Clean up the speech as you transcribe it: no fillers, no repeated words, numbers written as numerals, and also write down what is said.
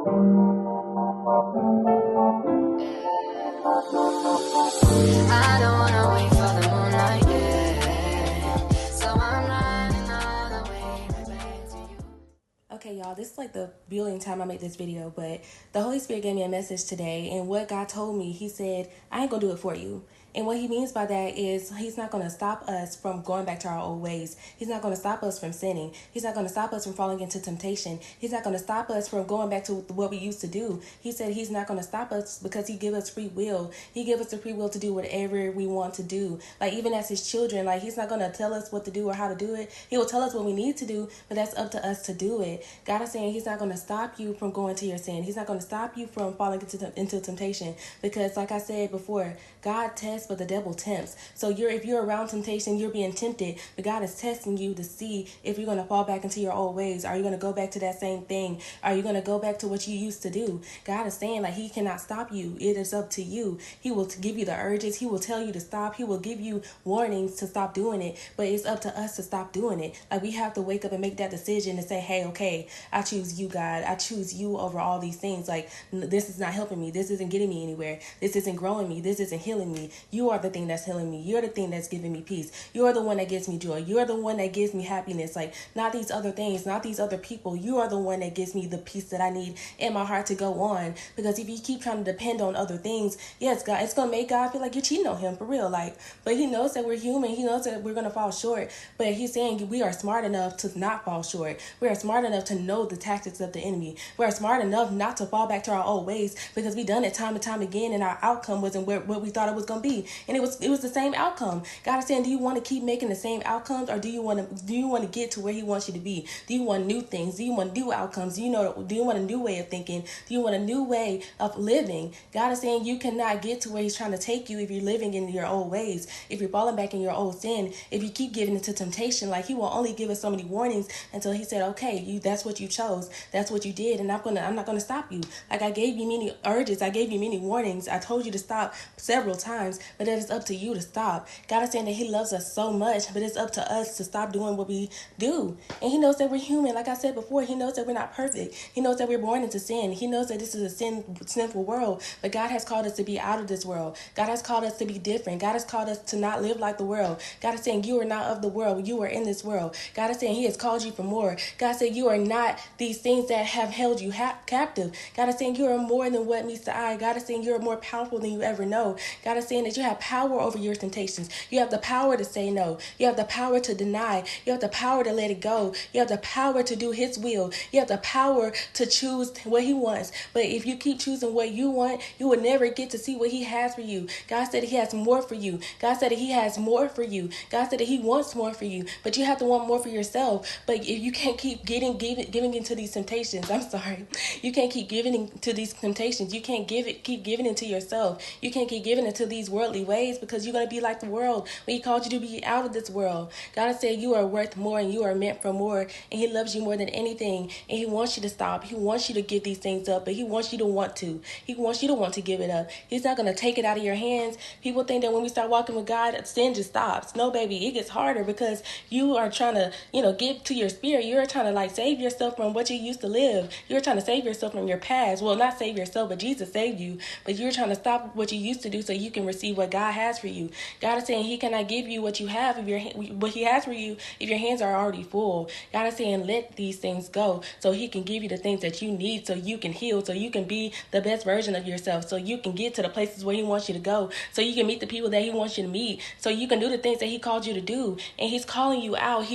I don't wanna wait for the moonlight, yeah. So I'm running all the way back to you. Okay, y'all, this is like the billion time I make this video, but the Holy Spirit gave me a message today, and what God told me, He said, I ain't gonna do it for you. And what He means by that is He's not gonna stop us from going back to our old ways. He's not gonna stop us from sinning. He's not gonna stop us from falling into temptation. He's not gonna stop us from going back to what we used to do. He said He's not gonna stop us because He give us free will. He give us the free will to do whatever we want to do. Like even as His children, like He's not gonna tell us what to do or how to do it. He will tell us what we need to do, but that's up to us to do it. God is saying He's not gonna stop you from going to your sin. He's not gonna stop you from falling into temptation, because like I said before, God tests but the devil tempts. So if you're around temptation, you're being tempted, but God is testing you to see if you're going to fall back into your old ways. Are you going to go back to that same thing? Are you going to go back to what you used to do? God is saying like He cannot stop you. It is up to you. He will give you the urges. He will tell you to stop. He will give you warnings to stop doing it, but it's up to us to stop doing it. Like we have to wake up and make that decision and say, hey, okay, I choose you, God. I choose you over all these things. Like this is not helping me. This isn't getting me anywhere. This isn't growing me. This isn't healing me. You are the thing that's healing me. You're the thing that's giving me peace. You're the one that gives me joy. You're the one that gives me happiness. Like not these other things, not these other people. You are the one that gives me the peace that I need in my heart to go on. Because if you keep trying to depend on other things, yes, God, it's gonna make God feel like you're cheating on Him for real. Like, but He knows that we're human. He knows that we're gonna fall short. But He's saying we are smart enough to not fall short. We are smart enough to know the tactics of the enemy. We are smart enough not to fall back to our old ways, because we done it time and time again, and our outcome wasn't what we thought it was gonna be. And it was the same outcome. God is saying, do you want to keep making the same outcomes, or do you want to get to where He wants you to be? Do you want new things? Do you want new outcomes? Do you want a new way of thinking? Do you want a new way of living? God is saying you cannot get to where He's trying to take you if you're living in your old ways, if you're falling back in your old sin, if you keep giving into temptation. Like He will only give us so many warnings until He said, okay, that's what you chose, that's what you did, and I'm not gonna stop you. Like I gave you many urges, I gave you many warnings, I told you to stop several times, but it is up to you to stop. God is saying that He loves us so much, but it's up to us to stop doing what we do. And He knows that we're human. Like I said before, He knows that we're not perfect. He knows that we're born into sin. He knows that this is a sinful world, but God has called us to be out of this world. God has called us to be different. God has called us to not live like the world. God is saying you are not of the world. You are in this world. God is saying He has called you for more. God said you are not these things that have held you captive. God is saying you are more than what meets the eye. God is saying you're more powerful than you ever know. God is saying that you have power over your temptations. You have the power to say no. You have the power to deny. You have the power to let it go. You have the power to do His will. You have the power to choose what He wants. But if you keep choosing what you want, you will never get to see what He has for you. God said that He has more for you. God said that He has more for you. God said that He wants more for you. But you have to want more for yourself. But if you can't keep giving into these temptations, I'm sorry, you can't keep giving into these temptations. You can't keep giving into yourself. You can't keep giving into these worldly ways, because you're going to be like the world when He called you to be out of this world. God said you are worth more and you are meant for more, and He loves you more than anything, and He wants you to stop. He wants you to give these things up, but He wants you to want to. He wants you to want to give it up. He's not going to take it out of your hands. People think that when we start walking with God, sin just stops. No, baby, it gets harder, because you are trying to, get to your spirit. You're trying to like save yourself from what you used to live. You're trying to save yourself from your past. Well, not save yourself, but Jesus saved you. But you're trying to stop what you used to do so you can receive what God has for you. God is saying He cannot give you what you have what He has for you if your hands are already full. God is saying let these things go so He can give you the things that you need, so you can heal, so you can be the best version of yourself, so you can get to the places where He wants you to go, so you can meet the people that He wants you to meet, so you can do the things that He called you to do. And He's calling you out.